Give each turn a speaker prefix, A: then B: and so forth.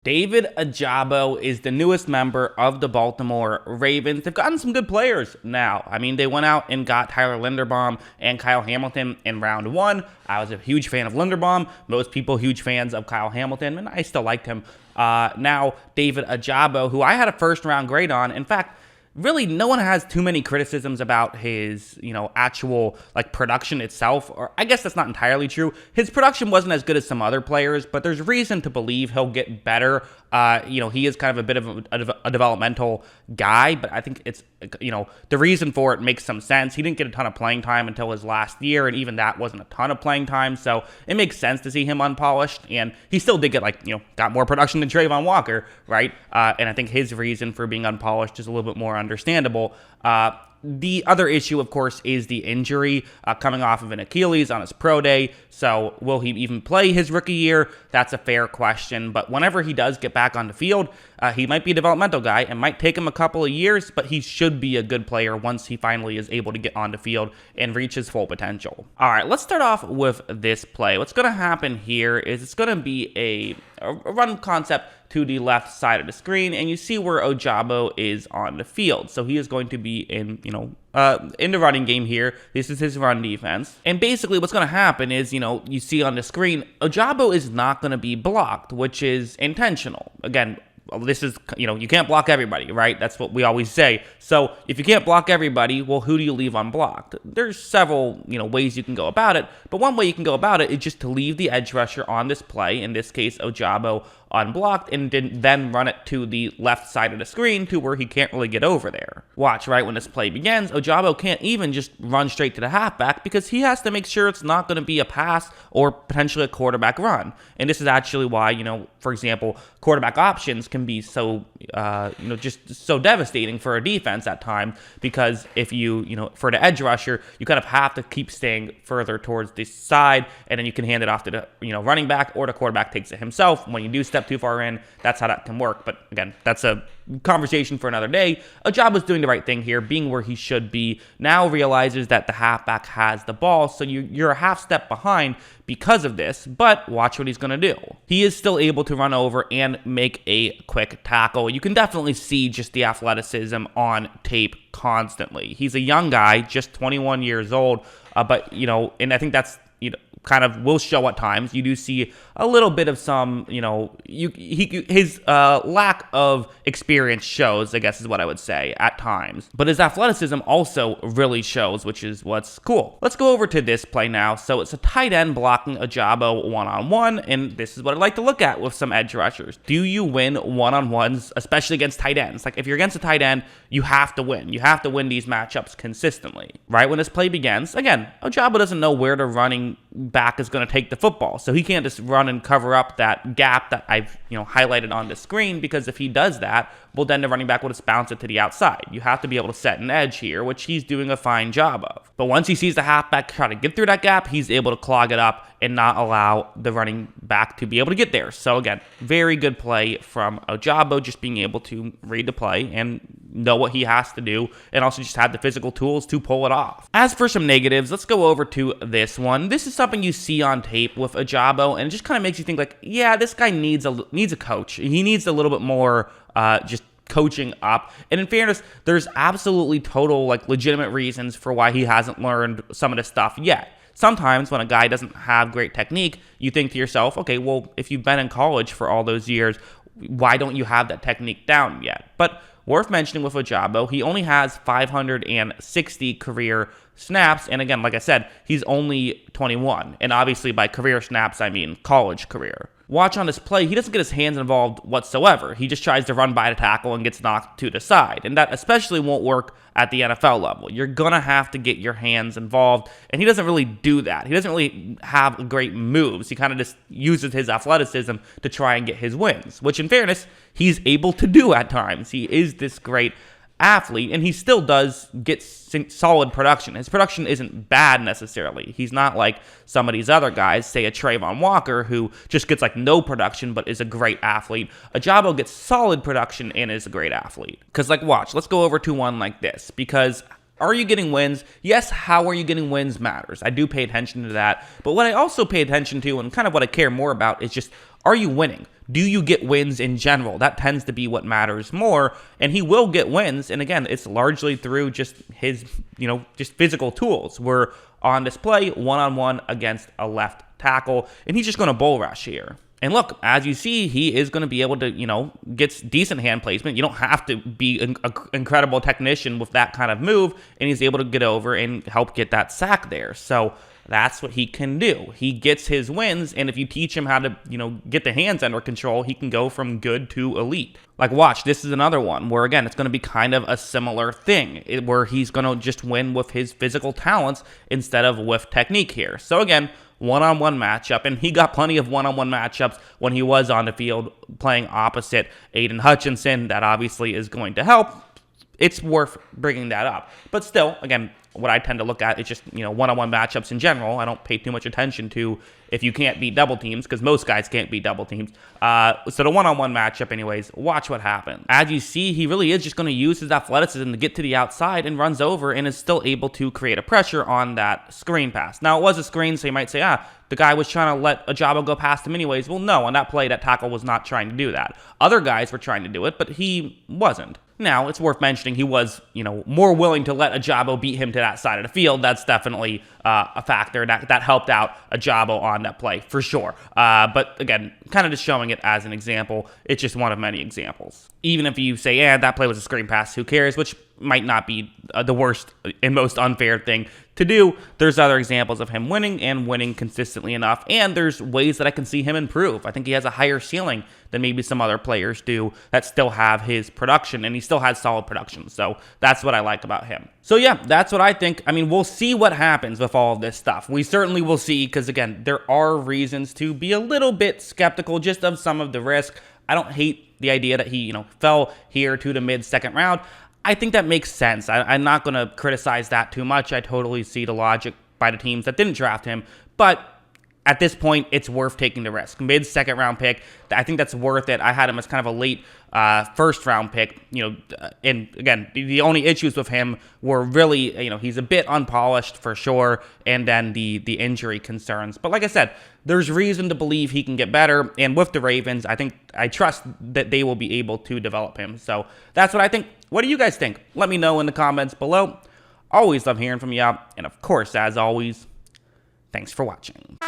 A: David Ojabo is the newest member of the Baltimore Ravens. They've gotten some good players now. I mean, they went out and got Tyler Linderbaum and Kyle Hamilton in round one. I was a huge fan of Linderbaum. Most people huge fans of Kyle Hamilton, and I still liked him. Now, David Ojabo, who I had a first-round grade on. In fact, really, no one has too many criticisms about his, actual, production itself. Or I guess that's not entirely true. His production wasn't as good as some other players, but there's reason to believe he'll get better. He is kind of a bit of a developmental guy, but I think it's, the reason for it makes some sense. He didn't get a ton of playing time until his last year, and even that wasn't a ton of playing time, so it makes sense to see him unpolished, and he still did get, got more production than Trayvon Walker, right? And I think his reason for being unpolished is a little bit more understandable. The other issue, of course, is the injury coming off of an Achilles on his pro day. So will he even play his rookie year? That's a fair question. But whenever he does get back on the field, he might be a developmental guy. It might take him a couple of years, but he should be a good player once he finally is able to get on the field and reach his full potential. All right, let's start off with this play. What's going to happen here is it's going to be a run concept to the left side of the screen, and you see where Ojabo is on the field. So he is going to be in the running game here. This is his run defense. And basically what's going to happen is, you see on the screen, Ojabo is not going to be blocked, which is intentional. Again, this is, you can't block everybody, right? That's what we always say. So if you can't block everybody, well, who do you leave unblocked? There's several, ways you can go about it. But one way you can go about it is just to leave the edge rusher on this play, in this case, Ojabo, unblocked, and then run it to the left side of the screen to where he can't really get over there. Watch, right when this play begins, Ojabo can't even just run straight to the halfback because he has to make sure it's not going to be a pass or potentially a quarterback run. And this is actually why, for example, quarterback options can be so, just so devastating for a defense at times, because if you, for the edge rusher, you kind of have to keep staying further towards the side, and then you can hand it off to the, running back, or the quarterback takes it himself. When you do step too far in, that's how that can work. But again, that's a conversation for another day. Ojabo's doing the right thing here, being where he should be. Now realizes that the halfback has the ball, so you're a half step behind because of this, but watch what he's going to do. He is still able to run over and make a quick tackle. You can definitely see just the athleticism on tape constantly. He's a young guy, just 21 years old, but, and I think that's, kind of will show at times. You do see a little bit of some, his lack of experience shows, I guess is what I would say, at times. But his athleticism also really shows, which is what's cool. Let's go over to this play now. So it's a tight end blocking Ojabo one-on-one, and this is what I like to look at with some edge rushers. Do you win one-on-ones, especially against tight ends? Like, if you're against a tight end, you have to win. You have to win these matchups consistently. Right when this play begins, again, Ojabo doesn't know where the running back is going to take the football, so he can't just run and cover up that gap that I've highlighted on the screen, because if he does that, well, then the running back will just bounce it to the outside. You have to be able to set an edge here, which he's doing a fine job of. But once he sees the halfback try to get through that gap, he's able to clog it up and not allow the running back to be able to get there. So again, very good play from Ojabo, just being able to read the play and know what he has to do, and also just have the physical tools to pull it off. As for some negatives, let's go over to this one. This is something you see on tape with Ojabo, and it just kind of makes you think like, yeah, this guy needs a coach. He needs a little bit more just coaching up. And in fairness, there's absolutely total, legitimate reasons for why he hasn't learned some of this stuff yet. Sometimes when a guy doesn't have great technique, you think to yourself, okay, well, if you've been in college for all those years, why don't you have that technique down yet? But worth mentioning with Ojabo, he only has 560 career snaps, and again, like I said, he's only 21, and obviously by career snaps, I mean college career. Watch on this play, he doesn't get his hands involved whatsoever. He just tries to run by the tackle and gets knocked to the side, and that especially won't work at the NFL level. You're going to have to get your hands involved, and he doesn't really do that. He doesn't really have great moves. He kind of just uses his athleticism to try and get his wins, which in fairness, he's able to do at times. He is this great athlete, and he still does get solid production. His production isn't bad necessarily. He's not like some of these other guys, say a Trayvon Walker, who just gets no production but is a great athlete. Ojabo gets solid production and is a great athlete. Because watch, let's go over to one like this, because are you getting wins? Yes, how are you getting wins matters. I do pay attention to that. But what I also pay attention to, and kind of what I care more about, is just, are you winning? do you get wins in general? That tends to be what matters more, and he will get wins. And again, it's largely through just his, just physical tools. We're on display one-on-one against a left tackle, and he's just going to bull rush here. And look, as you see, he is going to be able to, gets decent hand placement. You don't have to be an incredible technician with that kind of move, and he's able to get over and help get that sack there. So that's what he can do. He gets his wins, and if you teach him how to, get the hands under control, he can go from good to elite. Like, watch, this is another one where, again, it's going to be kind of a similar thing, where he's going to just win with his physical talents instead of with technique here. So, again, one-on-one matchup, and he got plenty of one-on-one matchups when he was on the field playing opposite Aiden Hutchinson. That obviously is going to help. It's worth bringing that up. But still, again, what I tend to look at is just, one-on-one matchups in general. I don't pay too much attention to if you can't beat double teams, because most guys can't beat double teams. So the one-on-one matchup anyways, watch what happens. As you see, he really is just going to use his athleticism to get to the outside and runs over and is still able to create a pressure on that screen pass. Now, it was a screen, so you might say, the guy was trying to let Ojabo go past him anyways. Well, no, on that play, that tackle was not trying to do that. Other guys were trying to do it, but he wasn't. Now, it's worth mentioning he was, more willing to let Ojabo beat him to that side of the field. That's definitely a factor. That helped out Ojabo on that play, for sure. But again, kind of just showing it as an example. It's just one of many examples. Even if you say, that play was a screen pass, who cares? Which might not be the worst and most unfair thing to do. There's other examples of him winning and winning consistently enough, and there's ways that I can see him improve. I think he has a higher ceiling than maybe some other players do that still have his production, and he still has solid production. So that's what I like about him. So yeah, that's what I think. I mean, we'll see what happens with all of this stuff. We certainly will see, because again, there are reasons to be a little bit skeptical just of some of the risk. I don't hate the idea that he, fell here to the mid-second round. I think that makes sense. I'm not going to criticize that too much. I totally see the logic by the teams that didn't draft him. But at this point, it's worth taking the risk. Mid-second round pick, I think that's worth it. I had him as kind of a late first round pick. And again, the only issues with him were really, he's a bit unpolished for sure, and then the injury concerns. But like I said, there's reason to believe he can get better. And with the Ravens, I trust that they will be able to develop him. So that's what I think. What do you guys think? Let me know in the comments below. Always love hearing from you. And of course, as always, thanks for watching.